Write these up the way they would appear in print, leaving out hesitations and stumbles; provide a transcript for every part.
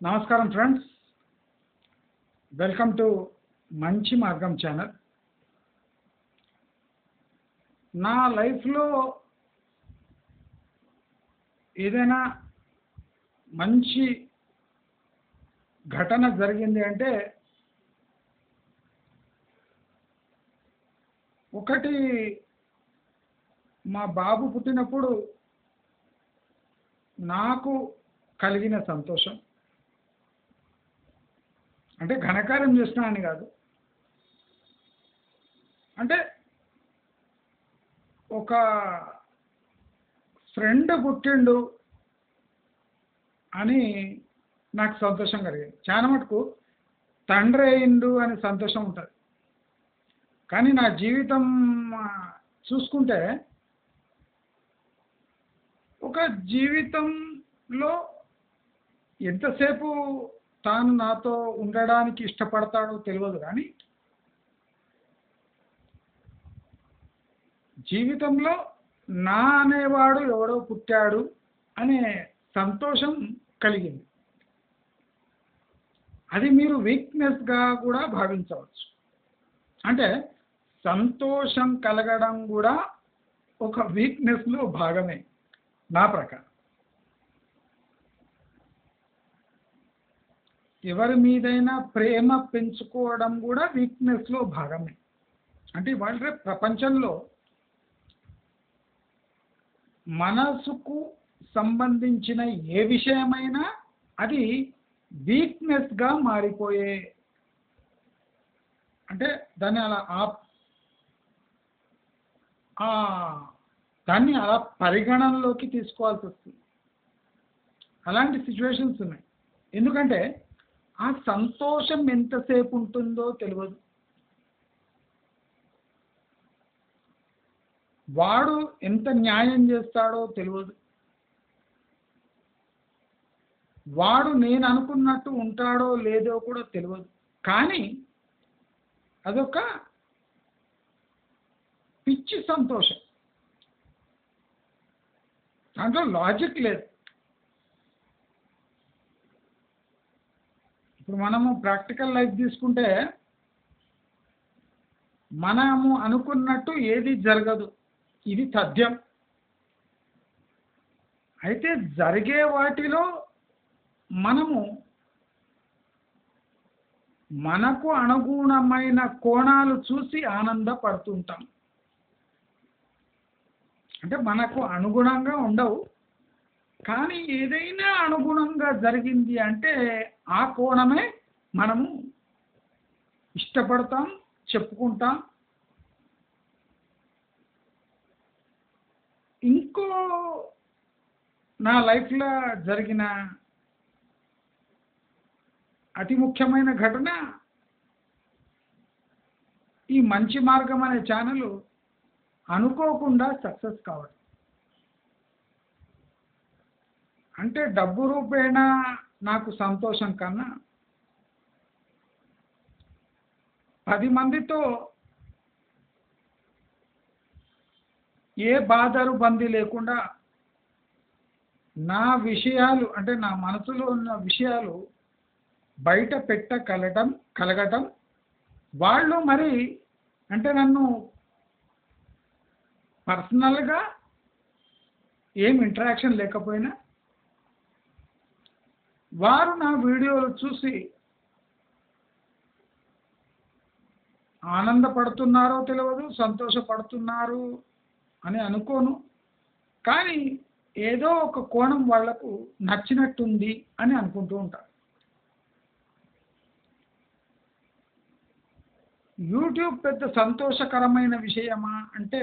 నమస్కారం friends, welcome to మంచి మార్గం ఛానల్. నా లైఫ్లో ఏదైనా మంచి ఘటన జరిగింది అంటే ఒకటి, మా బాబు పుట్టినప్పుడు నాకు కలిగిన సంతోషం. అంటే ఘనకార్యం చేసినా అని కాదు, అంటే ఒక ఫ్రెండ్ పుట్టిండు అని నాకు సంతోషం కలిగింది. చాలా మటుకు తండ్రి అయిండు అని సంతోషం ఉంటుంది. కానీ నా జీవితం చూసుకుంటే ఒక జీవితంలో ఎంతసేపు తాను నాతో ఉండడానికి ఇష్టపడతాడో తెలియదు, కానీ జీవితంలో నా అనేవాడు ఎవడో పుట్టాడు అనే సంతోషం కలిగింది. అది మీరు వీక్నెస్గా కూడా భావించవచ్చు. అంటే సంతోషం కలగడం కూడా ఒక వీక్నెస్లో భాగమే నా ప్రకారం. ఎవరి మీదైనా ప్రేమ పెంచుకోవడం కూడా వీక్నెస్లో భాగమే. అంటే ఇవాళ ప్రపంచంలో మనసుకు సంబంధించిన ఏ విషయమైనా అది వీక్నెస్గా మారిపోయే, అంటే దాన్ని అలా పరిగణనలోకి తీసుకోవాల్సి వస్తుంది. అలాంటి సిచ్యువేషన్స్ ఉన్నాయి. ఎందుకంటే ఆ సంతోషం ఎంతసేపు ఉంటుందో తెలియదు. వాడు ఎంత న్యాయం చేస్తాడో తెలియదు. వాడు నేను అనుకున్నట్టు ఉంటాడో లేదో కూడా తెలియదు. కానీ అదొక పిచ్చి సంతోషం, దాంట్లో లాజిక్ లేదు. ఇప్పుడు మనము ప్రాక్టికల్ లైఫ్ తీసుకుంటే మనము అనుకున్నట్టు ఏది జరగదు, ఇది తథ్యం. అయితే జరిగే వాటిలో మనము మనకు అనుగుణమైన కోణాలు చూసి ఆనందపడుతుంటాం. అంటే మనకు అనుగుణంగా ఉండవు, కానీ ఏదైనా అనుగుణంగా జరిగింది అంటే ఆ కోణమే మనము ఇష్టపడతాం, చెప్పుకుంటాం. ఇంకో నా లైఫ్లో జరిగిన అతి ముఖ్యమైన ఘటన, ఈ మంచి మార్గం అనే ఛానల్ అనుకోకుండా సక్సెస్ కావడం. అంటే డబ్బు రూపేణా నాకు సంతోషం కన్నా 10 మందితో ఏ బాధరు బందీ లేకుండా నా విషయాలు, అంటే నా మనసులో ఉన్న విషయాలు బయట కలగటం, వాళ్ళు మరి అంటే నన్ను పర్సనల్గా ఏం ఇంటరాక్షన్ లేకపోయినా వారు నా వీడియోలు చూసి ఆనందపడుతున్నారో తెలియదు, సంతోషపడుతున్నారు అని అనుకోను, కానీ ఏదో ఒక కోణం వాళ్లకు నచ్చినట్టుంది అని అనుకుంటూ ఉంటారు. యూట్యూబ్ పెద్ద సంతోషకరమైన విషయమా అంటే,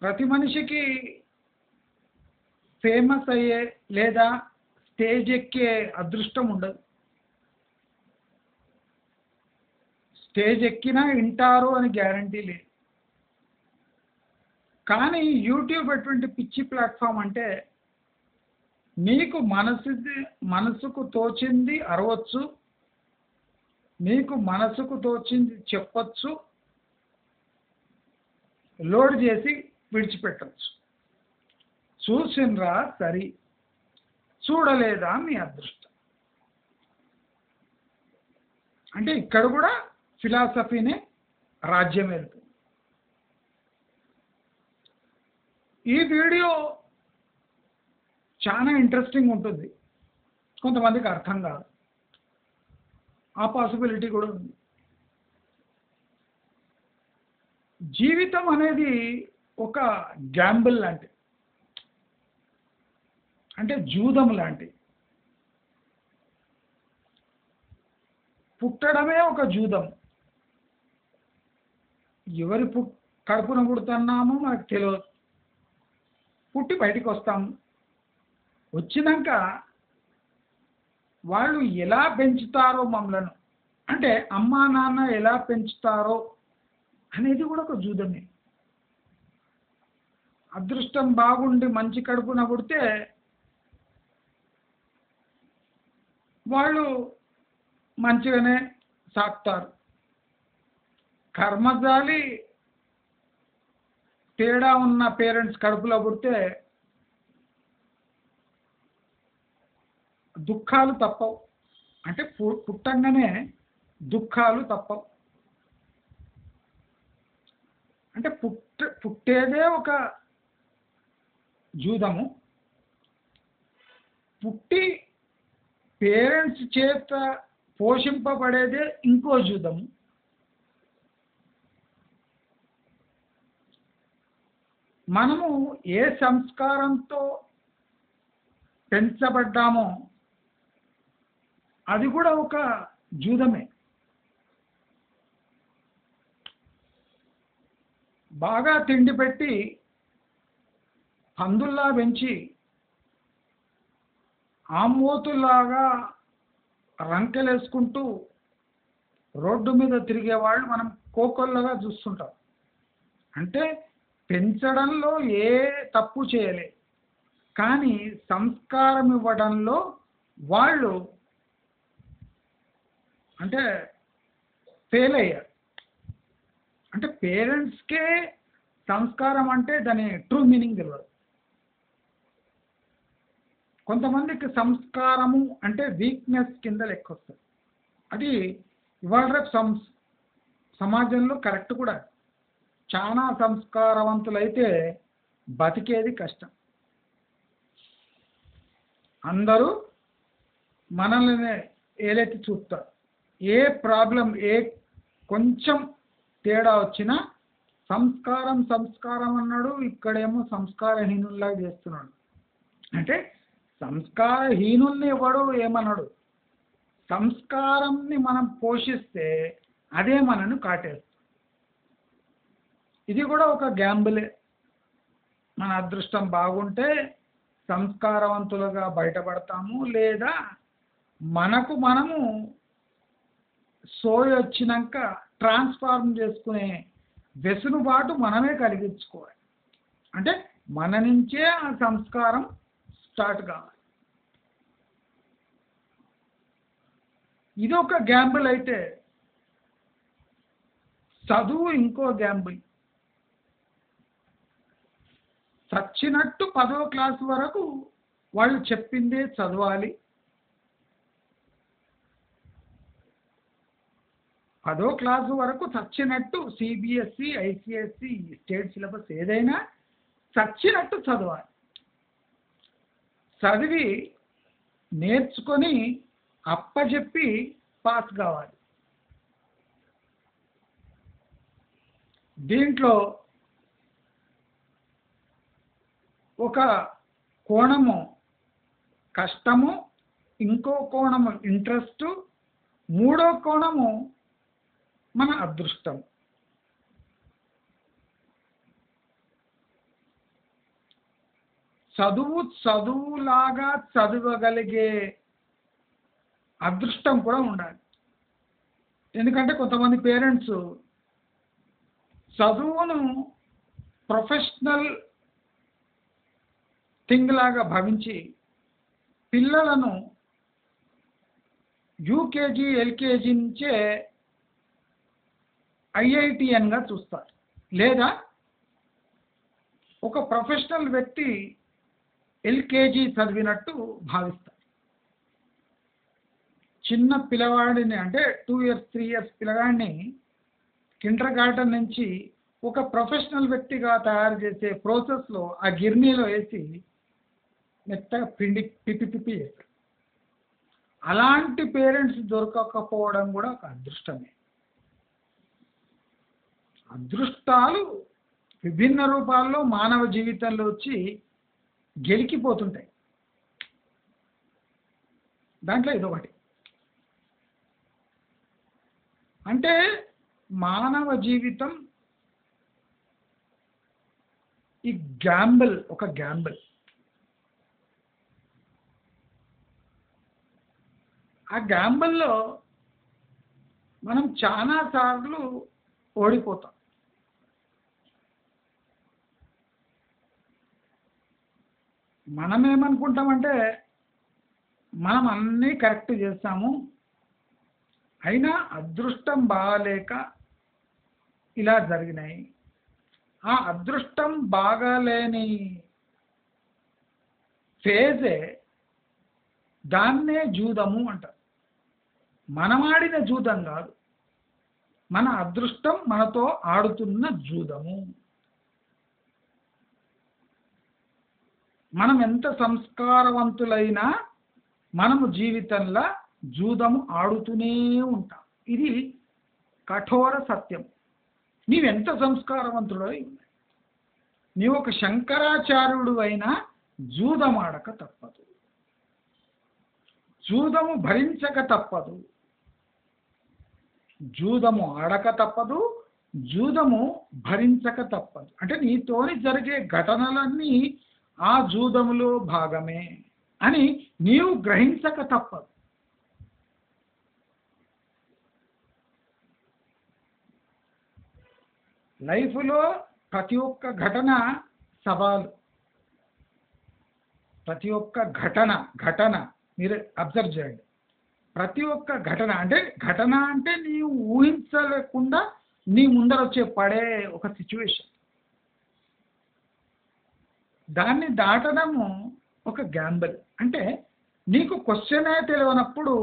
ప్రతి మనిషికి ఫేమస్ అయ్యే లేదా స్టేజ్ ఎక్కే అదృష్టం ఉండదు. స్టేజ్ ఎక్కినా వింటారు అని గ్యారంటీ లేదు. కానీ యూట్యూబ్ ఎటువంటి పిచ్చి ప్లాట్ఫామ్ అంటే, నీకు మనసుకు తోచింది అరవచ్చు, నీకు మనసుకు తోచింది చెప్పచ్చు, లోడ్ చేసి విడిచిపెట్టచ్చు. చూసినరా సరి, చూడలేదా మీ అదృష్టం. అంటే ఇక్కడ కూడా ఫిలాసఫీనే రాజ్యం వెళ్తుంది. ఈ వీడియో చాలా ఇంట్రెస్టింగ్ ఉంటుంది, కొంతమందికి అర్థం కాదు, ఆ పాసిబిలిటీ కూడా ఉంది. జీవితం అనేది ఒక గ్యాంబుల్ లాంటి, అంటే జూదం లాంటి. పుట్టడమే ఒక జూదం. ఎవరి కడుపున పుడుతున్నామో మనకు తెలియదు. పుట్టి బయటికి వస్తాము. వచ్చినాక వాళ్ళు ఎలా పెంచుతారో మమ్మలను, అంటే అమ్మా నాన్న ఎలా పెంచుతారో అనేది కూడా ఒక జూదమే. అదృష్టం బాగుండి మంచి కడుపున పుడితే వాళ్ళు మంచిగానే సాకుతారు. కర్మజాలి తేడా ఉన్న పేరెంట్స్ కడుపులో పుడితే దుఃఖాలు తప్పవు. అంటే పుట్టంగానే దుఃఖాలు తప్పవు. అంటే పుట్టేదే ఒక జూదము. పుట్టి పేరెంట్స్ చేత పోషింపబడేదే ఇంకో జూదము. మనము ఏ సంస్కారంతో పెంచబడ్డామో అది కూడా ఒక జూదమే. బాగా తిండి పెట్టి పందుల్లా పెంచి ఆమోతులాగా రంకెలేసుకుంటూ రోడ్డు మీద తిరిగే వాళ్ళు మనం కోకొల్లగా చూస్తుంటాం. అంటే పెంచడంలో ఏ తప్పు చేయలే, కానీ సంస్కారం ఇవ్వడంలో వాళ్ళు అంటే ఫెయిల్ అయ్యారు. అంటే పేరెంట్స్కే సంస్కారం అంటే దాని ట్రూ మీనింగ్ తెలియదు. కొంతమందికి సంస్కారము అంటే వీక్నెస్ కింద లెక్క వస్తుంది. అది ఇవాళ రేపు సమాజంలో కరెక్ట్ కూడా. చాలా సంస్కారవంతులైతే బతికేది కష్టం. అందరూ మనల్ని ఏలెత్తి చూస్తారు. ఏ ప్రాబ్లం, ఏ కొంచెం తేడా వచ్చినా సంస్కారం సంస్కారం అన్నాడు, ఇక్కడేమో సంస్కారహీనుల్లాగా చేస్తున్నాడు. అంటే సంస్కారహీనుల్ని ఎవడు ఏమన్నాడు? సంస్కారంని మనం పోషిస్తే అదే మనను కాటేస్తుంది. ఇది కూడా ఒక గ్యాంబులే. మన అదృష్టం బాగుంటే సంస్కారవంతులుగా బయటపడతాము, లేదా మనకు మనము సోయి వచ్చినాక ట్రాన్స్ఫార్మ్ చేసుకునే వెసులుబాటు మనమే కలిగించుకోవాలి. అంటే మన నుంచే ఆ సంస్కారం స్టార్ట్ కావాలి. ఇది ఒక గ్యాంబుల్ అయితే చదువు ఇంకో గ్యాంబుల్. చచ్చినట్టు 10వ క్లాస్ వరకు వాళ్ళు చెప్పిందే చదవాలి. 10వ క్లాసు వరకు చచ్చినట్టు సిబిఎస్ఈ, ఐసిఎస్ఈ, స్టేట్ సిలబస్ ఏదైనా చచ్చినట్టు చదవాలి. చదివి నేర్చుకొని అప్పచెప్పి పాస్ కావాలి. దీంట్లో ఒక కోణము కష్టము, ఇంకో కోణము ఇంట్రెస్ట్, మూడో కోణము మన అదృష్టం. చదువులాగా చదవగలిగే అదృష్టం కూడా ఉండాలి. ఎందుకంటే కొంతమంది పేరెంట్స్ చదువును ప్రొఫెషనల్ థింగ్ లాగా భావించి పిల్లలను యూకేజీ, ఎల్కేజీ నుంచే ఐఐటిఎన్గా చూస్తారు. లేదా ఒక ప్రొఫెషనల్ వ్యక్తి ఎల్కేజీ చదివినట్టు భావిస్తారు. చిన్న పిల్లవాడిని అంటే 2 ఇయర్స్ 3 ఇయర్స్ పిల్లగాడిని కిండర్ గార్టెన్ నుంచి ఒక ప్రొఫెషనల్ వ్యక్తిగా తయారు చేసే ప్రాసెస్లో ఆ గిర్నీలో వేసి మెత్తగా పిండి పిప్పి పిప్పి చేస్తారు. అలాంటి పేరెంట్స్ దొరకకపోవడం కూడా ఒక అదృష్టమే. అదృష్టాలు విభిన్న రూపాల్లో మానవ జీవితంలో వచ్చి గెలికిపోతుంటాయి. దాంట్లో ఇదొకటి. అంటే మానవ జీవితం ఈ గ్యాంబుల్, ఒక గ్యాంబుల్. ఆ గ్యాంబుల్లో మనం చాలా సార్లు ఓడిపోతాం. మనం ఏమనుకుంటామంటే మనం అన్నీ కరెక్ట్ చేస్తాము, అయినా అదృష్టం బాగాలేక ఇలా జరిగినాయి. ఆ అదృష్టం బాగాలేని ఫేజే దాన్నే జూదము అంటారు. మనం ఆడిన జూదం కాదు, మన అదృష్టం మనతో ఆడుతున్న జూదము. మనం ఎంత సంస్కారవంతులైనా మనము జీవితంలో జూదము ఆడుతూనే ఉంటాం. ఇది కఠోర సత్యం. నీవెంత సంస్కారవంతుడో, నీవు ఒక శంకరాచార్యుడు అయినా జూదం ఆడక తప్పదు, జూదము భరించక తప్పదు, జూదము ఆడక తప్పదు, జూదము భరించక తప్పదు. అంటే నీతోని జరిగే ఘటనలన్నీ ఆ జూదములో భాగమే అని నీవు గ్రహించక తప్పదు. లైఫ్లో ప్రతి ఒక్క ఘటన సవాలు. ప్రతి ఒక్క ఘటన మీరు అబ్జర్వ్ చేయండి. ప్రతి ఒక్క ఘటన అంటే నీవు ఊహించలేకుండా నీ ముందర వచ్చే పడే ఒక సిచ్యువేషన్. దాన్ని దాటడము ఒక గ్యాంబుల్. అంటే నీకు క్వశ్చనే తెలియనప్పుడు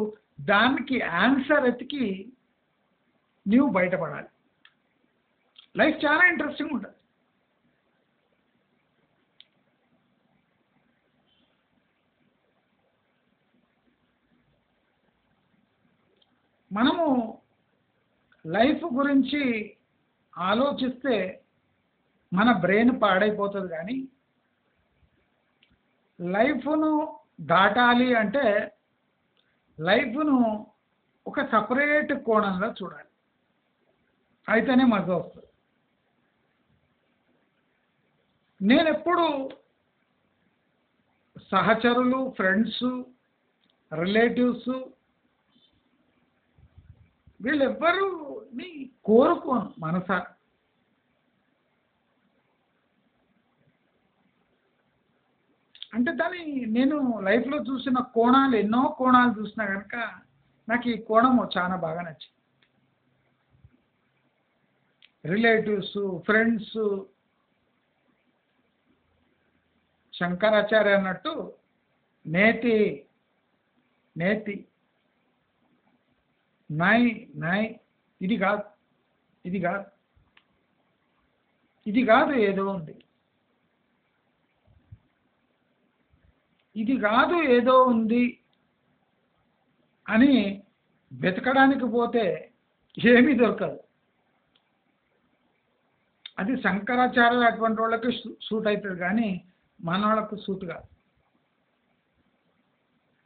దానికి ఆన్సర్ ఎతికి నీవు బయటపడాలి. లైఫ్ చాలా ఇంట్రెస్టింగ్ ఉంటుంది. మనము లైఫ్ గురించి ఆలోచిస్తే మన బ్రెయిన్ పాడైపోతుంది. కానీ లైఫ్ను దాటాలి అంటే లైఫ్ను ఒక సపరేట్ కోణంలో చూడాలి, అయితేనే మజా వస్తుంది. నేను ఎప్పుడు సహచరులు, ఫ్రెండ్స్, రిలేటివ్స్ వీళ్ళెవ్వరూని కోరుకోను మనసా. అంటే దాన్ని నేను లైఫ్లో చూసిన కోణాలు, ఎన్నో కోణాలు చూసినా కనుక నాకు ఈ కోణము చాలా బాగా నచ్చింది. రిలేటివ్స్, ఫ్రెండ్స్, శంకరాచార్య అన్నట్టు నేతి నేతి నై నై, ఇది కాదు, ఇది కాదు, ఇది కాదు, ఏదో ఉంది, ఇది కాదు ఏదో ఉంది అని వెతకడానికి పోతే ఏమీ దొరకదు. అది శంకరాచార్యులు అటువంటి వాళ్ళకి సూట్ అవుతుంది, కానీ మన వాళ్ళకు సూట్ కాదు.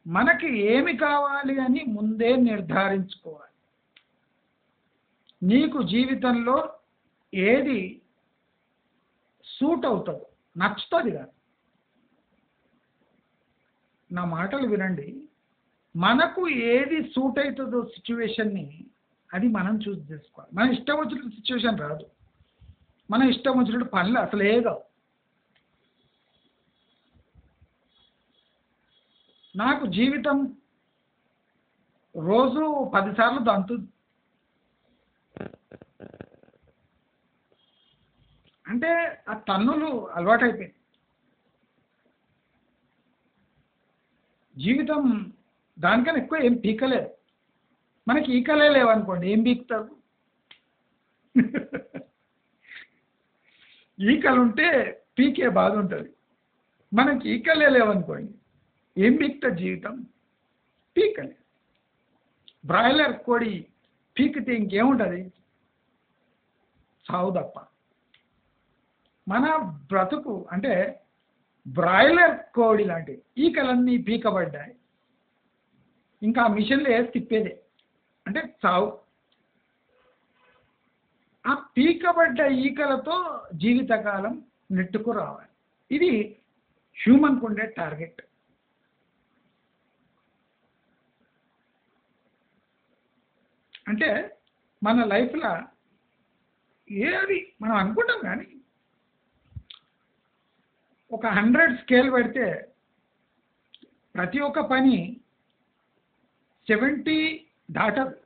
మనకి ఏమి కావాలి అని ముందే నిర్ధారించుకోవాలి. నీకు జీవితంలో ఏది సూట్ అవుతుందో, నచ్చుతుంది కాదు. నా మాటలు వినండి. మనకు ఏది సూట్ అవుతుందో సిచ్యువేషన్ని అది మనం చూస్ చేసుకోవాలి. మన ఇష్టం వచ్చినట్టు సిచ్యువేషన్ రాదు, మన ఇష్టం వచ్చినట్టు పనులు అసలు ఏదో. నాకు జీవితం రోజు 10 సార్లు దంతుంది. అంటే ఆ తన్నులు అలవాటైపోయింది. జీవితం దానికన్నా ఎక్కువ ఏం పీకలేదు. మనకి ఈకలే లేవనుకోండి, ఏం పీకుతారు? ఈకలు ఉంటే పీకే బాధ ఉంటుంది. మనకి ఈకలే లేవనుకోండి, ఏం పీకుతుంది జీవితం? పీకలే. బ్రాయిలర్ కోడి పీకితే ఇంకేముంటుంది? సావు తప్ప. మన బ్రతుకు అంటే బ్రాయిలర్ కోడి లాంటివి. ఈకలన్నీ పీకబడ్డాయి, ఇంకా ఆ మిషన్లో వేసి తిప్పేదే, అంటే సావు. ఆ పీకబడ్డ ఈకలతో జీవితకాలం నెట్టుకు రావాలి. ఇది హ్యూమన్కు ఉండే టార్గెట్. అంటే మన లైఫ్లో ఏది మనం అనుకుంటాం కానీ ఒక 100 స్కేల్ పెడితే ప్రతి ఒక్క పని 70 దాటదు,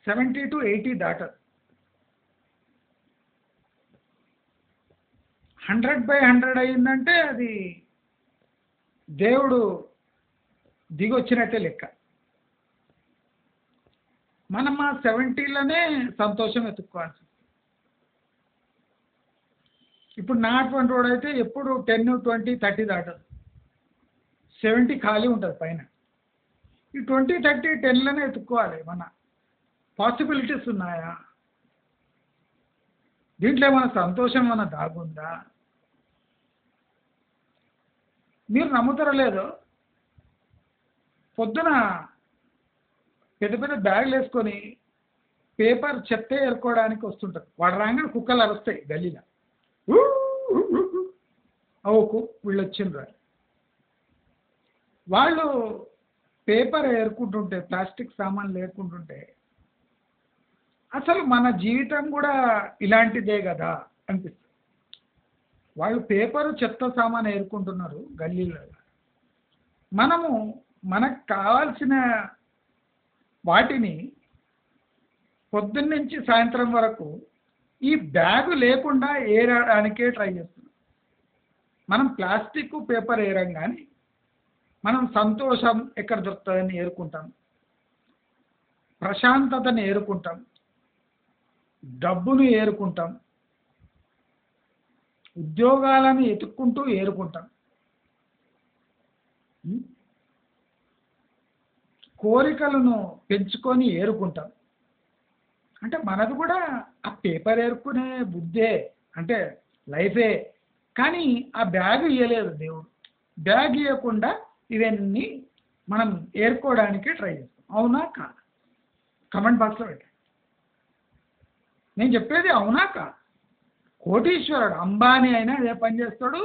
70 to 80 దాటదు. 100/100 అయిందంటే అది దేవుడు దిగొచ్చినట్టే లెక్క. మనం ఆ 70లోనే సంతోషం వెతుక్కోవాలి. ఇప్పుడు నా అటువంటి వాడు అయితే ఎప్పుడు 10, 20, 30 దాటదు, 70 ఖాళీ ఉంటుంది పైన. ఈ 20, 30, 10లోనే వెతుక్కోవాలి. మన పాసిబిలిటీస్ ఉన్నాయా, దీంట్లో ఏమైనా సంతోషం ఏమైనా దాగుందా? మీరు నమ్ముతారో లేదో, పొద్దున పెద్ద పెద్ద బ్యాగులు వేసుకొని పేపర్ చెత్త ఏరుకోవడానికి వస్తుంటారు. వాడు రాగానే కుక్కలు అరుస్తాయి గల్లీలో, ఓకు వీళ్ళు వచ్చిండ్రు. వాళ్ళు పేపర్ ఏరుకుంటుంటే, ప్లాస్టిక్ సామాన్లు ఏరుకుంటుంటే అసలు మన జీవితం కూడా ఇలాంటిదే కదా అనిపిస్తుంది. వాళ్ళు పేపరు చెత్త సామాన్ ఏరుకుంటున్నారు గల్లీలో. మనము మనకు కావాల్సిన వాటిని పొద్దున్నుంచి సాయంత్రం వరకు ఈ బ్యాగు లేకుండా ఏరడానికే ట్రై చేస్తున్నాం. మనం ప్లాస్టిక్ పేపర్ ఏరం కానీ మనం సంతోషం ఎక్కడ దొరుకుతుందని ఏరుకుంటాం, ప్రశాంతతని ఏరుకుంటాం, డబ్బును ఏరుకుంటాం, ఉద్యోగాలను ఎతుక్కుంటూ ఏరుకుంటాం, కోరికలను పెంచుకొని ఏరుకుంటాం. అంటే మనది కూడా ఆ పేపర్ ఏరుకునే బుద్ధే, అంటే లైఫే. కానీ ఆ బ్యాగ్ ఇవ్వలేదు దేవుడు. బ్యాగ్ ఇవ్వకుండా ఇవన్నీ మనం ఏరుకోవడానికి ట్రై చేస్తాం. అవునా కాదా? కమెంట్ బాక్స్లో పెట్టండి. నేను చెప్పేది అవునా కాదా? కోటీశ్వరుడు అంబానీ అయినా అదే పని చేస్తాడు,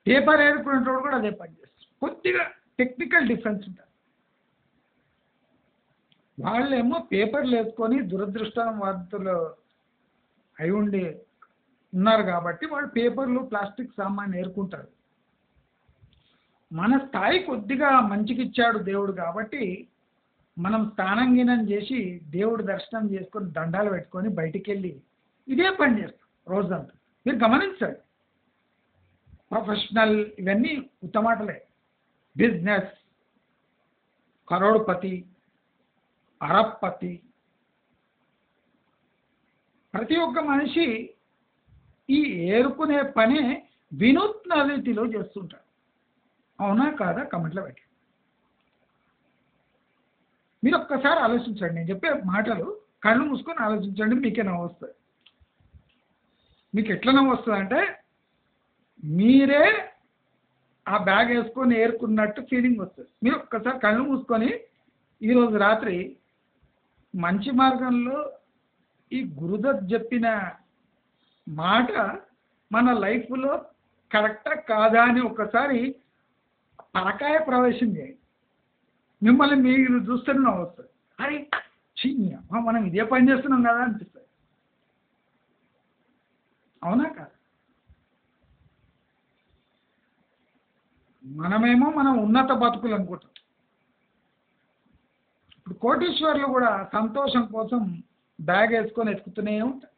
పేపర్ ఏరుకునేటోడు కూడా అదే పని చేస్తాడు. కొద్దిగా టెక్నికల్ డిఫరెన్స్ ఉంటుంది. వాళ్ళేమో పేపర్లు వేసుకొని దురదృష్టవంతులు అయి ఉండి ఉన్నారు కాబట్టి వాళ్ళు పేపర్లు ప్లాస్టిక్ సామాన్ ఏరుకుంటారు. మన స్థాయి కొద్దిగా మంచికిచ్చాడు దేవుడు కాబట్టి మనం స్నానంగినం చేసి దేవుడి దర్శనం చేసుకొని దండాలు పెట్టుకొని బయటికి వెళ్ళి ఇదే పని చేస్తాం రోజంతా. మీరు గమనించండి, ప్రొఫెషనల్ ఇవన్నీ ఉత్తమాటలే. బిజినెస్, కరోడ్పతి, అరబ్బపతి, ప్రతి ఒక్క మనిషి ఈ ఏరుకునే పనే వినూత్న రీతిలో చేస్తుంటారు. అవునా కాదా? కమెంట్లో పెట్టి మీరు ఒక్కసారి ఆలోచించండి. నేను చెప్పే మాటలు కళ్ళు మూసుకొని ఆలోచించండి, మీకే నవ్వు వస్తుంది. మీకు ఎట్లా నవ్వు వస్తుంది అంటే మీరే ఆ బ్యాగ్ వేసుకొని ఏరుకున్నట్టు ఫీలింగ్ వస్తుంది. మీరు ఒక్కసారి కళ్ళు మూసుకొని ఈరోజు రాత్రి మంచి మార్గంలో ఈ గురుదత్ చెప్పిన మాట మన లైఫ్లో కరెక్టా కాదా అని ఒక్కసారి పరకాయ ప్రవేశం చేయండి. మిమ్మల్ని మీరు చూస్తూనే వస్తుంది. అరే చిన్న మనం ఇదే పని చేస్తున్నాం కదా అనిపిస్తుంది. అవునా కాదు? మనమేమో మనం ఉన్నత బతుకులు అనుకుంటాం. ఇప్పుడు కోటీశ్వర్లు కూడా సంతోషం కోసం బ్యాగ్ వేసుకొని ఎతుకుతూనే ఉంటారు.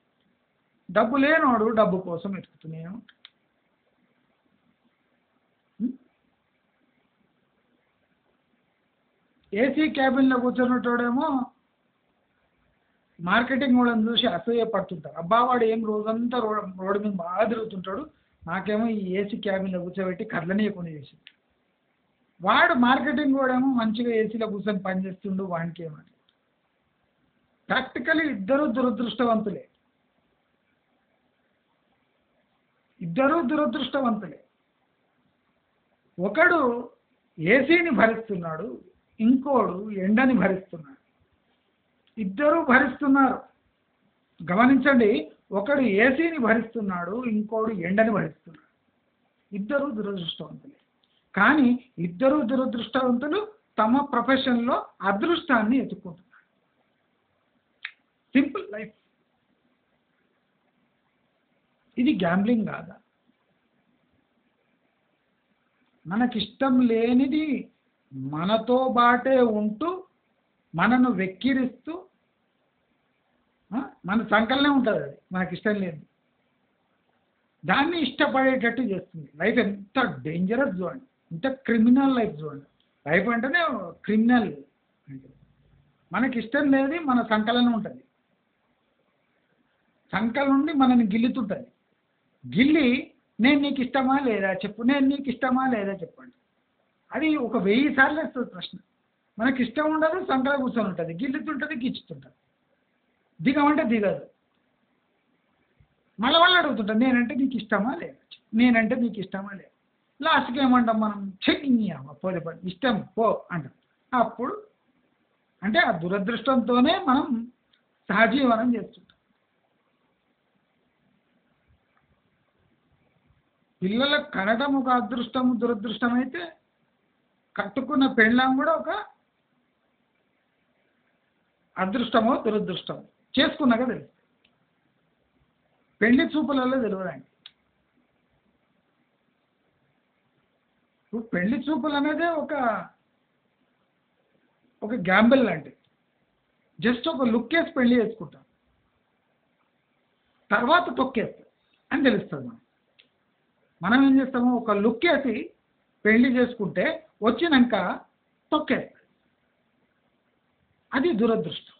డబ్బు లేనోడు డబ్బు కోసం ఎతుకుతూనే ఉంటాడు. ఏసీ క్యాబిన్లో కూర్చున్నటోడేమో మార్కెటింగ్ వాళ్ళని చూసి అసూయ పడుతుంటారు. అబ్బా వాడు ఏం రోజంతా రోడ్డు మీద బాగా తిరుగుతుంటాడు, నాకేమో ఈ ఏసీ క్యాబిన్లో కూర్చోబెట్టి కదలనీయకుండా చేసి, వాడు మార్కెటింగ్ కూడా మంచిగా ఏసీలో కూర్చొని పనిచేస్తుండు, వానికి ఏమని. ప్రాక్టికలీ ఇద్దరు దురదృష్టవంతులే, ఇద్దరు దురదృష్టవంతులే. ఒకడు ఏసీని భరిస్తున్నాడు, ఇంకోడు ఎండని భరిస్తున్నాడు. ఇద్దరు భరిస్తున్నారు. గమనించండి, ఒకడు ఏసీని భరిస్తున్నాడు, ఇంకోడు ఎండని భరిస్తున్నాడు. ఇద్దరు దురదృష్టవంతులే. కానీ ఇద్దరు దురదృష్టవంతులు తమ ప్రొఫెషన్లో అదృష్టాన్ని ఎత్తుకుంటున్నారు. Simple life. ఇది గ్యాంబ్లింగ్ కాదా? మనకిష్టం లేనిది మనతో బాటే ఉంటూ మనను వెక్కిరిస్తూ మన సంకలనే ఉంటుంది, అది మనకిష్టం లేనిది దాన్ని ఇష్టపడేటట్టు చేస్తుంది. లైఫ్ ఎంత డేంజరస్ చూడండి, ఎంత క్రిమినల్ లైఫ్ చూడండి. లైఫ్ అంటేనే క్రిమినల్. మనకిష్టం లేని మన సంకలనం ఉంటుంది, సంకల నుండి మనని గిల్లుతుంటుంది. గిల్లి నేను నీకు ఇష్టమా లేదా చెప్పు, నేను నీకు ఇష్టమా లేదా చెప్పండి. అది ఒక 1000 సార్లు వేస్తుంది ప్రశ్న. మనకి ఇష్టం ఉండదు, సంకల కూర్చొని ఉంటుంది, గిల్లుతుంటుంది, గిచ్చుతుంటుంది. దిగమంటే దిగదు. మళ్ళీ వాళ్ళు అడుగుతుంటారు, నేనంటే నీకు ఇష్టమా లేదా, నేనంటే నీకు ఇష్టమా లేదా. లాస్ట్కి ఏమంటాం మనం, చెయ్యమ్మ పోతే పని ఇష్టం పో అంటాం. అప్పుడు అంటే ఆ దురదృష్టంతోనే మనం సహజీవనం చేస్తుంటాం. పిల్లలకు కనడం ఒక అదృష్టము దురదృష్టం అయితే, కట్టుకున్న పెళ్ళాం కూడా ఒక అదృష్టమో దురదృష్టమో చేసుకున్నాక తెలుసు. పెళ్లి చూపులలో తెలియదండి. ఇప్పుడు పెళ్లి చూపులు అనేది ఒక గ్యాంబుల్ లాంటిది. జస్ట్ ఒక లుక్ వేసి పెళ్లి చేసుకుంటాం, తర్వాత తొక్కేస్తాం అని తెలుస్తుంది. మనం ఏం చేస్తాము, ఒక లుక్ వేసి పెళ్లి చేసుకుంటే వచ్చినాక తొక్కేస్తాం. అది దురదృష్టం.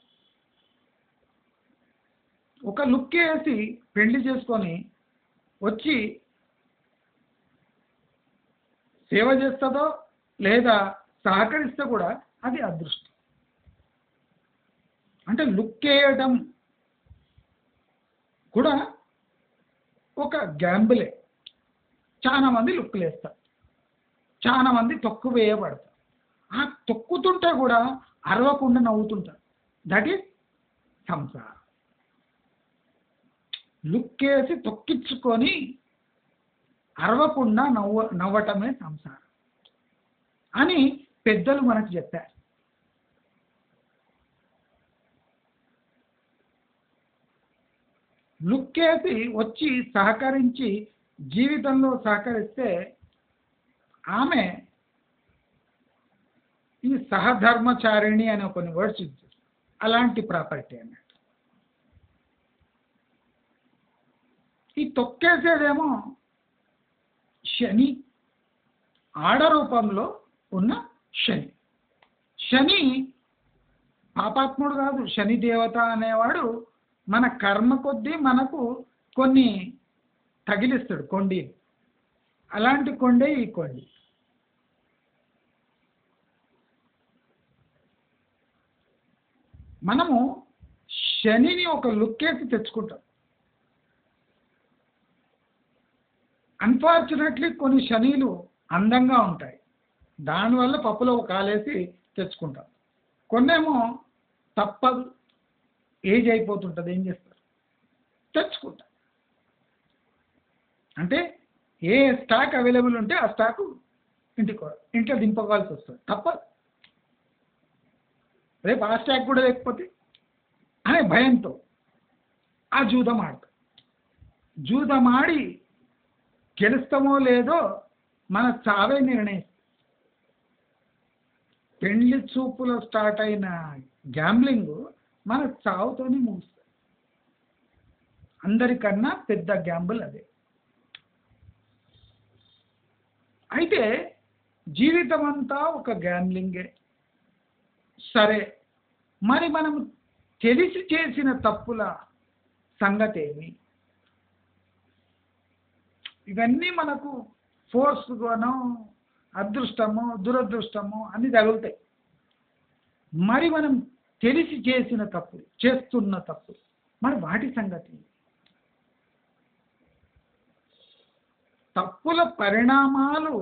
ఒక లుక్ వేసి పెళ్లి చేసుకొని వచ్చి సేవ చేస్తుందో లేదా సహకరిస్తే కూడా అది అదృష్టం. అంటే లుక్ వేయడం కూడా ఒక గ్యాంబులే. చాలా మంది లుక్లు వేస్తారు, చాలా మంది తొక్కు వేయబడతారు. ఆ తొక్కుతుంటే కూడా అరవకుండా నవ్వుతుంటారు. దట్ ఈస్ సంసారం. లుక్ వేసి తొక్కించుకొని అరవకుండా నవ్వటమే సంసారం అని పెద్దలు మనకు చెప్పారు. లుక్ వేసి వచ్చి సహకరించి జీవితంలో సహకరిస్తే ఆమె ఈ సహధర్మచారిణి అనే కొన్ని వర్డ్స్ ఇచ్చారు, అలాంటి ప్రాపర్టీ అన్నట్టు. ఈ తొక్కేసేదేమో శని, ఆడ రూపంలో ఉన్న శని. శని పాపాత్ముడు కాదు, శని దేవత అనేవాడు మన కర్మ కొద్దీ మనకు కొన్ని తగిలిస్తాడు కొండి. అలాంటి కొండే ఈ కొండి. మనము శనిని ఒక లుక్ వేసి తెచ్చుకుంటాం. అన్ఫార్చునేట్లీ కొన్ని శనిలు అందంగా ఉంటాయి, దానివల్ల పప్పులో కాలేసి తెచ్చుకుంటాం. కొన్నేమో తప్పదు, ఏజ్ అయిపోతుంటుంది, ఏం చేస్తారు, తెచ్చుకుంటాం. అంటే ఏ స్టాక్ అవైలబుల్ ఉంటే ఆ స్టాకు ఇంట్లో దింపకాల్సి వస్తుంది, తప్పదు. రేపు ఆ స్టాక్ కూడా లేకపోతే అనే భయంతో ఆ జూదం ఆడతాం. జూదం ఆడి గెలుస్తామో లేదో మన చావే నిర్ణయిస్తుంది. పెళ్లి చూపులో స్టార్ట్ అయిన గ్యాంబ్లింగ్ మన చావుతోనే ముగుస్తుంది. అందరికన్నా పెద్ద గ్యాంబుల్ అదే. అయితే జీవితం అంతా ఒక గ్యాంబ్లింగే. సరే, మరి మనం తెలిసి చేసిన తప్పుల సంగతి ఏమి? ఇవన్నీ మనకు ఫోర్స్గానో అదృష్టమో దురదృష్టమో అన్ని తగులుతాయి. మరి మనం తెలిసి చేసిన తప్పులు, చేస్తున్న తప్పులు, మరి వాటి సంగతి? తప్పుల పరిణామాలు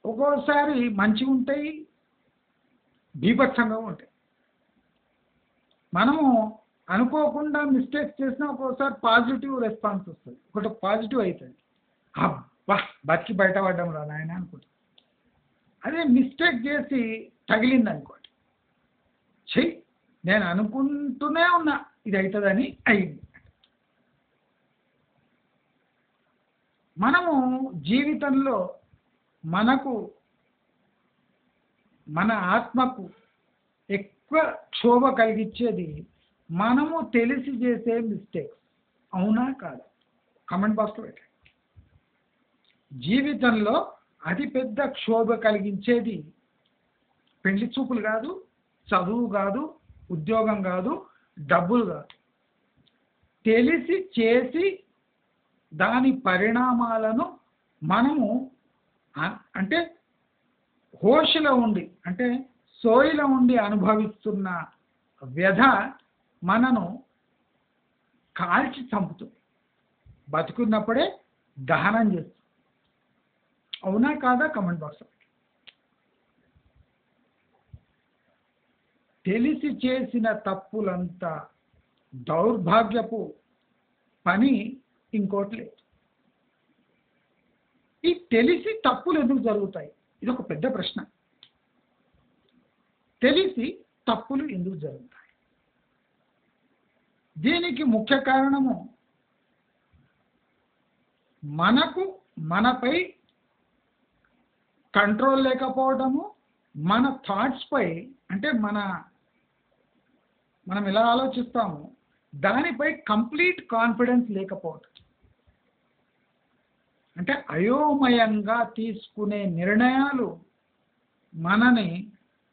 ఒక్కోసారి మంచిగా ఉంటాయి, బీభత్సంగా ఉంటాయి. మనము అనుకోకుండా మిస్టేక్స్ చేసినా ఒక్కోసారి పాజిటివ్ రెస్పాన్స్ వస్తుంది, ఒకటి పాజిటివ్ అవుతుంది, అబ్బా బతికి బయటపడ్డం రా నాయన అనుకుంటాం. అదే మిస్టేక్ చేసి తగిలింది అనుకోండి, చెయ్యి నేను అనుకుంటూనే ఉన్నా ఇది అవుతుందని అయింది. మనము జీవితంలో మనకు మన ఆత్మకు ఎక్కువ క్షోభ కలిగించేది మనము తెలిసి చేసే మిస్టేక్స్. అవునా కాదా? కామెంట్ బాక్స్లో పెట్టండి. జీవితంలో అతిపెద్ద క్షోభ కలిగించేది పెళ్లి చూపులు కాదు, చదువు కాదు, ఉద్యోగం కాదు, డబ్బులు కాదు. తెలిసి చేసి దాని పరిణామాలను మనము అంటే హోషలో ఉండి, అంటే సోయిలో ఉండి అనుభవిస్తున్న వ్యధ మనను కాల్చి చంపుతుంది, బతుకున్నప్పుడే దహనం చేస్తుంది. అవునా కాదా? Comment box. తెలిసి చేసిన తప్పులంత దౌర్భాగ్యపు పని ఇంకోటి లేదు. ఈ తెలిసి తప్పులు ఎందుకు జరుగుతాయి? ఇది ఒక పెద్ద ప్రశ్న. తెలిసి తప్పులు ఎందుకు జరుగుతాయి? దీనికి ముఖ్య కారణము మనకు మనపై కంట్రోల్ లేకపోవడము, మన థాట్స్ పై, అంటే మనం ఎలా ఆలోచిస్తామో దానిపై కంప్లీట్ కాన్ఫిడెన్స్ లేకపోవడం. అంటే అయోమయంగా తీసుకునే నిర్ణయాలు మనని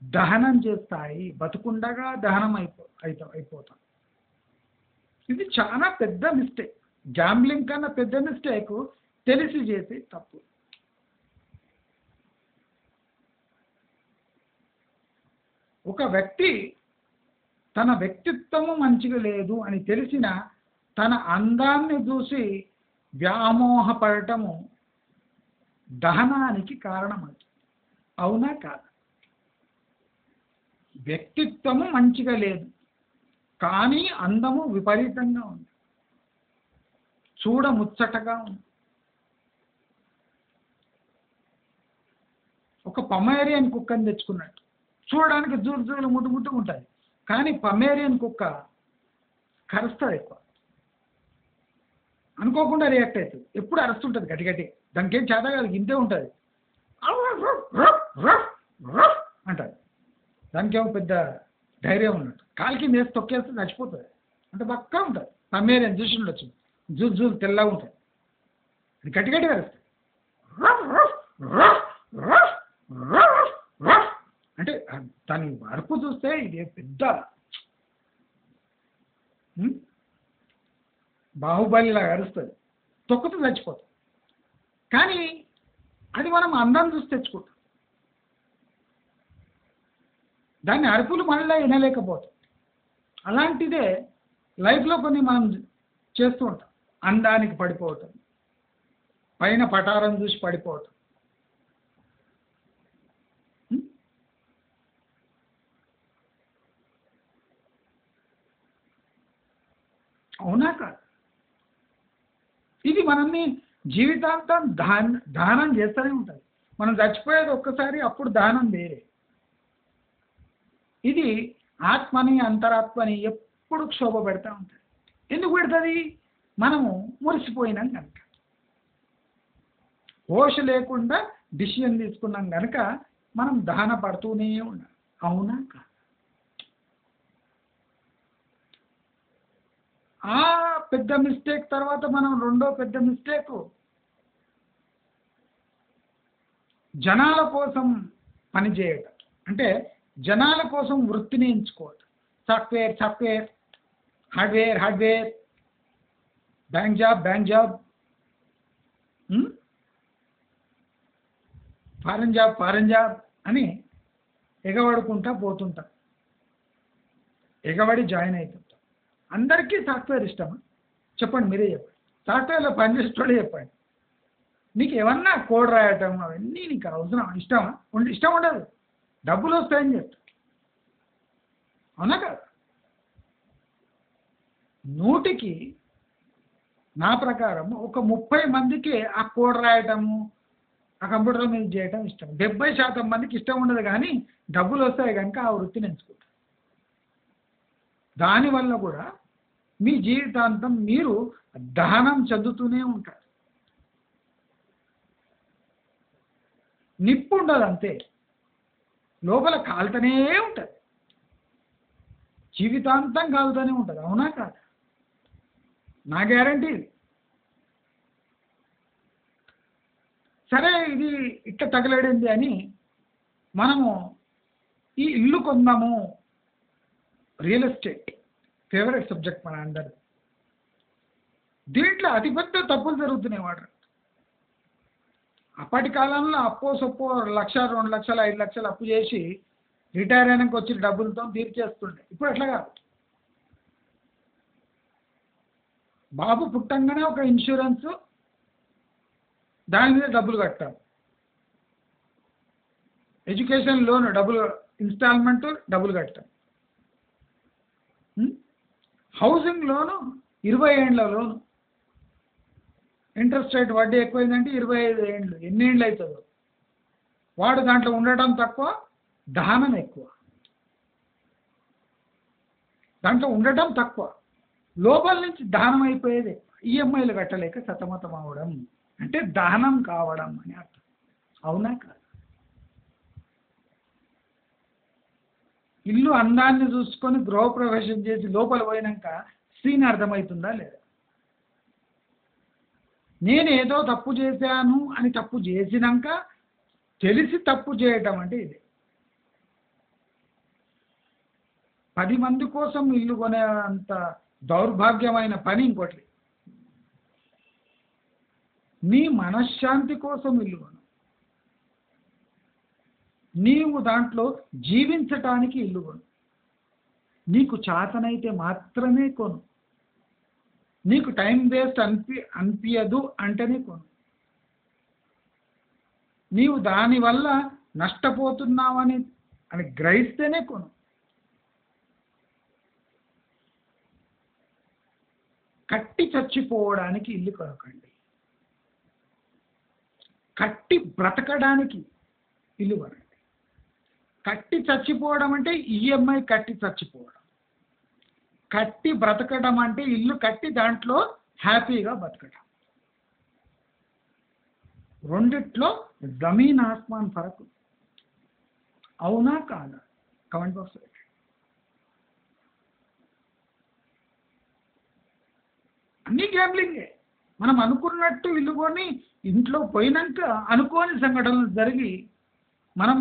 దహనం చేస్తాయి, బతుకుండగా దహనం అయిపోతాం. ఇది చాలా పెద్ద మిస్టేక్. గ్యాంబ్లింగ్ కన్నా పెద్ద మిస్టేక్ తెలిసి చేసే తప్పు. ఒక వ్యక్తి తన వ్యక్తిత్వము మంచిగా లేదు అని తెలిసిన తన అందాన్ని చూసి వ్యామోహపడటము దహనానికి కారణమవుతుంది. అవునా కాదా? వ్యక్తిత్వము మంచిగా లేదు కానీ అందము విపరీతంగా ఉంది, చూడముచ్చటగా ఉంది. ఒక పమేరియన్ కుక్కని తెచ్చుకున్నట్టు, చూడడానికి జూలు ముట్టుముట్టుగా ఉంటుంది, కానీ పమేరియన్ కుక్క కరుస్తుంది ఎక్కువ, అనుకోకుండా రియాక్ట్ అవుతుంది, ఎప్పుడు అరుస్తుంటుంది గట్టి గట్టి. దానికి ఏం చేత కాదు, ఇంతే ఉంటుంది అంటారు. దానికి ఏమో పెద్ద ధైర్యం ఉన్నట్టు, కాలికి వేసి తొక్కేస్తే చచ్చిపోతుంది. అంటే పక్కా ఉంటుంది. పమేరియన్ చూసి ఉండొచ్చు, జూలు తెల్లగా ఉంటుంది, అది గట్టి గట్టిగా అరుస్తుంది. అంటే దాని అరుపు చూస్తే ఇది పెద్ద బాహుబలిలాగా అరుస్తుంది, తొక్కుతూ చచ్చిపోతుంది. కానీ అది మనం అందం చూసి తెచ్చుకుంటాం, దాన్ని అరుపులు మళ్ళీ వినలేకపోతాం. అలాంటిదే లైఫ్లో కొన్ని మనం చేస్తూ ఉంటాం. అందానికి పడిపోవటం, పైన పటారం చూసి పడిపోవటం. అవునా కాదు? ఇది మనల్ని జీవితాంతం దానం చేస్తూనే ఉంటుంది. మనం చచ్చిపోయేది ఒక్కసారి, అప్పుడు దానం వేరే. ఇది ఆత్మని అంతరాత్మని ఎప్పుడు క్షోభ పెడతా ఉంటుంది. ఎందుకు పెడుతుంది? మనము మురిసిపోయినాం కనుక, హోష లేకుండా డిసిషన్ తీసుకున్నాం కనుక మనం దహన పడుతూనే ఉన్నాం. అవునా కాదు? ఆ పెద్ద మిస్టేక్ తర్వాత మనం రెండో పెద్ద మిస్టేక్, జనాల కోసం పనిచేయటం. అంటే జనాల కోసం వృత్తిని ఎంచుకోవద్దు. Software, hardware, bank job, foreign job అని ఎగబడుకుంటా పోతుంటాం. ఎగబడి జాయిన్ అవుతుంటాం. అందరికీ సాఫ్ట్వేర్ ఇష్టమా? చెప్పండి, మీరే చెప్పండి. సాఫ్ట్వేర్లో పనిచేసేటోళ్ళే చెప్పండి. నీకు ఏమన్నా కోడ్ రాయటం అవన్నీ నీకు అవసరం, ఇష్టమా? ఇష్టం ఉండదు. డబ్బులు వస్తాయని చెప్తా. అవునా కదా? 100కి నా ప్రకారం ఒక 30 మందికి ఆ కోడ్ రాయటము, ఆ కంప్యూటర్ మీద చేయటం ఇష్టం. 70% మందికి ఇష్టం ఉండదు, కానీ డబ్బులు వస్తాయి కనుక ఆ వృత్తిని ఎంచుకుంటారు. దానివల్ల కూడా మీ జీవితాంతం మీరు దహనం చెందుతూనే ఉంటారు. నిప్పు ఉండదు, అంతే. లోపల కాలుతూనే ఉంటుంది. జీవితాంతం కాలుతూనే ఉంటుంది. అవునా కాదా? నా గ్యారంటీ ఇది. సరే, ఇది ఇట్లా తగలడింది అని మనము ఈ ఇల్లు కొందాము. రియల్ ఎస్టేట్ ఫేవరెట్ సబ్జెక్ట్ మన అందరు. దీంట్లో అతిపెద్ద తప్పులు జరుగుతున్నాయి వాడు. అప్పటి కాలంలో అప్పో సొప్పో 1,00,000, 2,00,000, 5,00,000 అప్పు చేసి రిటైర్ అయినాక వచ్చి డబ్బులతో తీర్చేస్తుండే. ఇప్పుడు అట్లా కాదు. బాబు పుట్టంగానే ఒక ఇన్సూరెన్స్, దాని మీద డబ్బులు కట్టాలి. ఎడ్యుకేషన్ లోన్ డబ్బులు, ఇన్స్టాల్మెంట్ డబ్బులు కట్టాలి. హౌసింగ్ లోను 20 ఏండ్ల లోను. ఇంట్రెస్ట్ రేట్ వడ్డీ ఎక్కువైందంటే 25 ఏండ్లు. ఎన్ని ఏండ్లు అవుతుందో. వాడు దాంట్లో ఉండటం తక్కువ, దహనం ఎక్కువ. దాంట్లో ఉండటం తక్కువ, లోపల నుంచి దహనం అయిపోయేది. ఈఎంఐలు కట్టలేక సతమతం అవడం అంటే దహనం కావడం అని అర్థం. అవునా కాదు? ఇల్లు అందాన్ని చూసుకొని గృహప్రవేశం చేసి లోపల పోయినాక సీన్ అర్థమవుతుందా లేదా? నేను ఏదో తప్పు చేశాను అని తప్పు చేసినాక తెలిసి తప్పు చేయటం అంటే ఇది. 10 మంది కోసం ఇల్లు కొనే అంత దౌర్భాగ్యమైన పని ఇంకోటి. నీ మనశ్శాంతి కోసం ఇల్లు కొను. నీవు దాంట్లో జీవించటానికి ఇల్లు కొను. నీకు చేతనైతే మాత్రమే కొను. నీకు టైం వేస్ట్ అనిపించదు అంటేనే కొను. నీవు దానివల్ల నష్టపోతున్నావని గ్రహిస్తేనే కొను. కట్టి చచ్చిపోవడానికి ఇల్లు కొనకండి. కట్టి బ్రతకడానికి ఇల్లు కొనండి. కట్టి చచ్చిపోవడం అంటే ఈఎంఐ కట్టి చచ్చిపోవడం. కట్టి బ్రతకడం అంటే ఇల్లు కట్టి దాంట్లో హ్యాపీగా బతకడం. రెండిట్లో జమీన్ ఆస్మాన్ ఫరక్. అవునా కాదా? Comment box. అన్నీ గ్యాంబ్లింగే. మనం అనుకున్నట్టు ఇల్లు కొని ఇంట్లో పోయినాక అనుకోని సంఘటనలు జరిగి మనం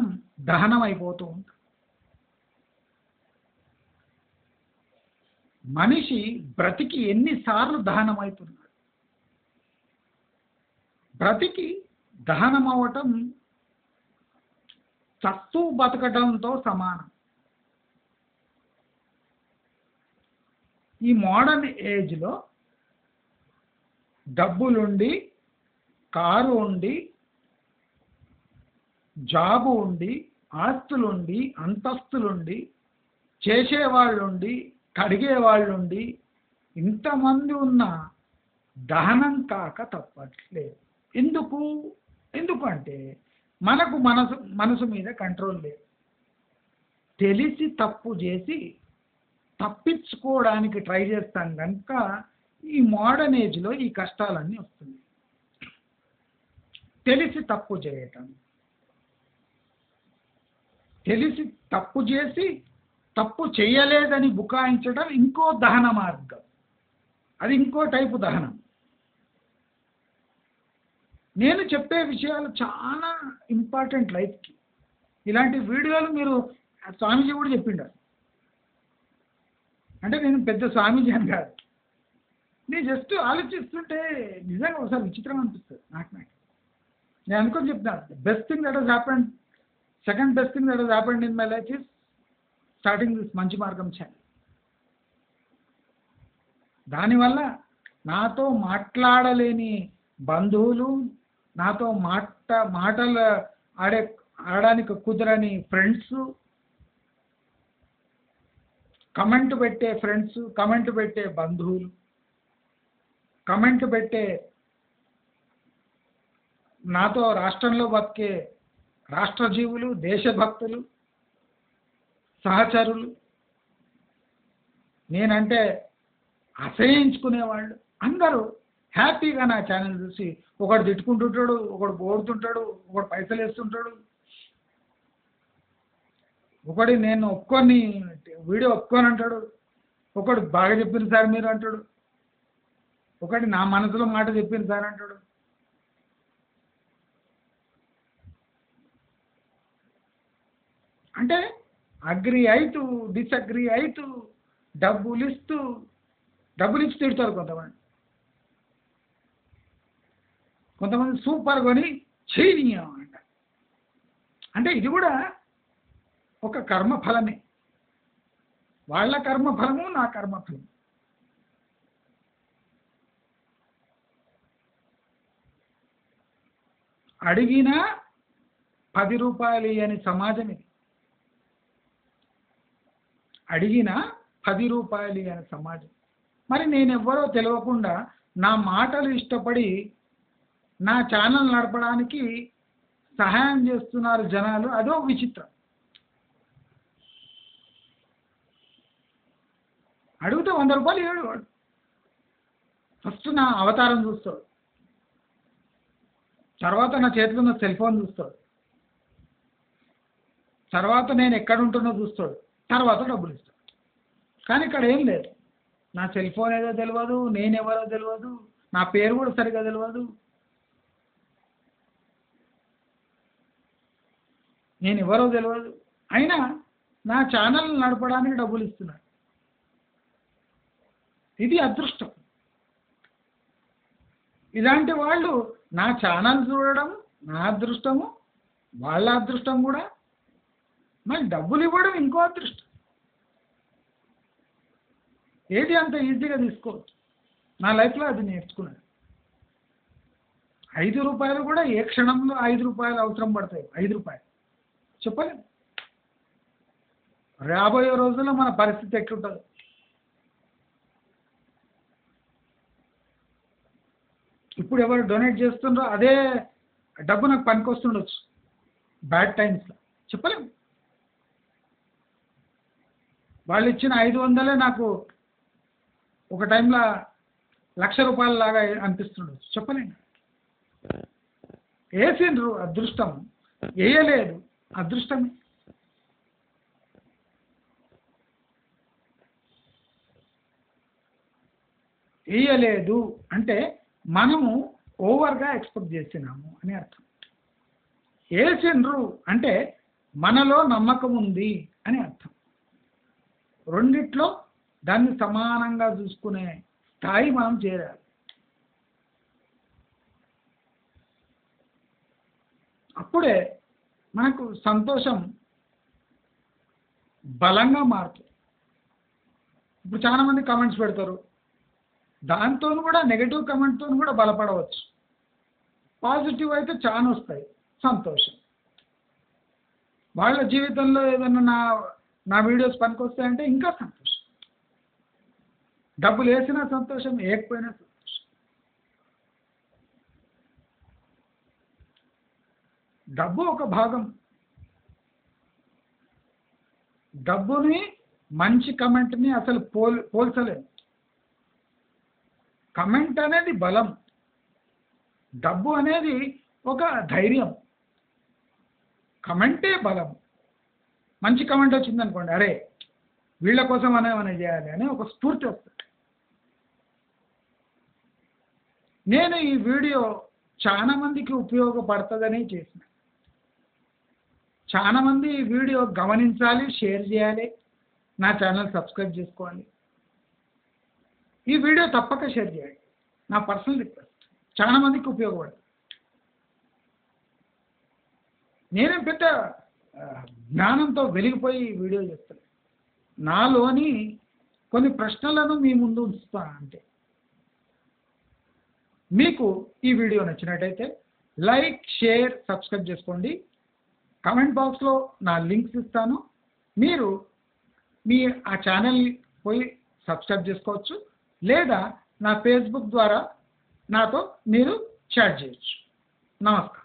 దహనం అయిపోతూ ఉంటాం. మనిషి బ్రతికి ఎన్నిసార్లు దహనం అవుతున్నాడు? బ్రతికి దహనం అవ్వటం చస్తూ బతకడంతో సమానం. ఈ మోడర్న్ ఏజ్లో డబ్బులుండి, కారు ఉండి, జాబు ఉండి, ఆస్తులుండి, అంతస్తులుండి, చేసేవాళ్ళుండి, కడిగేవాళ్ళుండి, ఇంతమంది ఉన్న దహనం కాక తప్పట్లేదు. ఎందుకంటే మనకు మనసు మీద కంట్రోల్ లేదు. తెలిసి తప్పు చేసి తప్పించుకోవడానికి ట్రై చేస్తాం కనుక ఈ మోడర్న్ ఏజ్లో ఈ కష్టాలన్నీ వస్తుంది. తెలిసి తప్పు చేయటం, తెలిసి తప్పు చేసి తప్పు చేయలేదని బుకాయించడం ఇంకో దహన మార్గం. అది ఇంకో టైపు దహనం. నేను చెప్పే విషయాలు చాలా ఇంపార్టెంట్ లైఫ్కి. ఇలాంటి వీడియోలు మీరు ఆ స్వామీజీ కూడా చెప్పిండు. అంటే నేను పెద్ద స్వామీజీ అని కాదు, నేను జస్ట్ ఆలోచిస్తుంటే నిజంగా ఒకసారి విచిత్రం అనిపిస్తుంది నాకు. నేను అనుకొని చెప్తాను, best thing that has happened, second best thing that has happened in my life is starting this మంచి మార్గం ఛానల్. దానివల్ల నాతో మాట్లాడలేని బంధువులు, నాతో మాటలు ఆడడానికి కుదరని ఫ్రెండ్స్, కమెంట్ పెట్టే ఫ్రెండ్స్, కమెంట్ పెట్టే బంధువులు, కమెంట్ పెట్టే నాతో రాష్ట్రంలో బతికే రాష్ట్రజీవులు, దేశభక్తులు, సహచరులు, నేనంటే అసహించుకునేవాళ్ళు అందరూ హ్యాపీగా నా ఛానల్ చూసి ఒకడు తిట్టుకుంటుంటాడు, ఒకడు పోడుతుంటాడు, ఒకడు పైసలు వేస్తుంటాడు, ఒకటి నేను ఒప్పుకొని వీడియో ఒప్పుకొని అంటాడు, ఒకడు బాగా చెప్పింది సార్ మీరు అంటాడు, ఒకటి నా మనసులో మాట చెప్పింది సార్ అంటాడు. అంటే అగ్రి అయితూ డిసగ్రీ అయితూ డబ్బులు ఇచ్చి తిడతారు కొంతమంది. కొంతమంది సూపర్ కొని చేయనీయం అంట. అంటే ఇది కూడా ఒక కర్మఫలమే, వాళ్ళ కర్మఫలము నా కర్మఫలము. అడిగినా 10 రూపాయలు ఇయ్యని సమాజం ఇది. అడిగినా 10 రూపాయలు ఇయ్యని సమాజం. మరి నేనెవ్వరో తెలియకుండా నా మాటలు ఇష్టపడి నా ఛానల్ నడపడానికి సహాయం చేస్తున్నారు జనాలు. అదో విచిత్రం. అడిగితే 100 రూపాయలు ఇవ్వడు వాడు. ఫస్ట్ నా అవతారం చూస్తాడు, తర్వాత నా చేతిలో ఉన్న సెల్ ఫోన్ చూస్తాడు, తర్వాత నేను ఎక్కడ ఉంటున్నో చూస్తాడు, తర్వాత డబ్బులు ఇస్తాడు. కానీ ఇక్కడ ఏం లేదు. నా సెల్ ఫోన్ ఏదో తెలియదు, నేనెవరో తెలియదు, నా పేరు కూడా సరిగ్గా తెలియదు, నేను ఎవరో తెలియదు, అయినా నా ఛానల్ నడపడానికి డబ్బులు ఇస్తున్నారు. ఇది అదృష్టం. ఇలాంటి వాళ్ళు నా ఛానల్ చూడడం నా అదృష్టము, వాళ్ళ అదృష్టం కూడా. మరి డబ్బులు ఇవ్వడం ఇంకో అదృష్టం. ఏది అంత ఈజీగా తీసుకోవచ్చు. నా లైఫ్లో అది నేర్చుకున్నాను. 5 రూపాయలు కూడా ఏ క్షణంలో 5 రూపాయలు అవసరం పడతాయి. 5 రూపాయలు చెప్పలేదు. రాబోయే రోజుల్లో మన పరిస్థితి ఎట్లుంటుంది. ఇప్పుడు ఎవరు డొనేట్ చేస్తుండ్రో అదే డబ్బు నాకు పనికొస్తుండొచ్చు బ్యాడ్ టైమ్స్లో, చెప్పలేము. వాళ్ళు ఇచ్చిన 500 నాకు ఒక టైంలో 1,00,000 రూపాయల లాగా అనిపిస్తుండొచ్చు, చెప్పలేను. వేసిండ్రు అదృష్టం, వేయలేదు అదృష్టమే. వేయలేదు అంటే మనము ఓవర్గా ఎక్స్పెక్ట్ చేసినాము అని అర్థం. వేసిండ్రు అంటే మనలో నమ్మకం ఉంది అని అర్థం. రెండిట్లో దాన్ని సమానంగా చూసుకునే స్థాయి మనం చేరాలి. అప్పుడే మనకు సంతోషం బలంగా మారుతుంది. ఇప్పుడు చాలామంది కామెంట్స్ పెడతారు, దాంతో కూడా నెగటివ్ కామెంట్తో కూడా బలపడవచ్చు. పాజిటివ్ అయితే చాలా వస్తాయి, సంతోషం. వాళ్ళ జీవితంలో ఏదన్నా నా వీడియోస్ పనికొస్తాయంటే ఇంకా సంతోషం. డబ్బులు వేసినా సంతోషం, వేయకపోయినా సంతోషం. డబ్బు ఒక భాగం. డబ్బుని మంచి కమెంట్ని అసలు పోల్చలేదు. కమెంట్ అనేది బలం, డబ్బు అనేది ఒక ధైర్యం. కమెంటే బలం. మంచి కమెంట్ వచ్చిందనుకోండి, అరే వీళ్ళ కోసం అనేమనే చేయాలి అని ఒక స్ఫూర్తి వస్తుంది. నేను ఈ వీడియో చాలా మందికి ఉపయోగపడుతుందని చేసిన. చాలామంది ఈ వీడియో గమనించాలి, షేర్ చేయాలి, నా ఛానల్ సబ్స్క్రైబ్ చేసుకోవాలి. ఈ వీడియో తప్పక షేర్ చేయండి. నా పర్సనల్ రిక్వెస్ట్. చాలామందికి ఉపయోగపడుతుంది. నేనేం పెద్ద జ్ఞానంతో వెలిగిపోయి ఈ వీడియో చేస్తాను. నాలోని కొన్ని ప్రశ్నలను మీ ముందు ఉంచుతాను అంతే. మీకు ఈ వీడియో నచ్చినట్టయితే లైక్, షేర్, సబ్స్క్రైబ్ చేసుకోండి. కామెంట్ బాక్స్లో నా లింక్స్ ఇస్తాను. మీరు ఆ ఛానల్ని పోయి సబ్స్క్రైబ్ చేసుకోవచ్చు, లేదా నా ఫేస్బుక్ ద్వారా నాతో మీరు చాట్ చేయొచ్చు. నమస్కారం.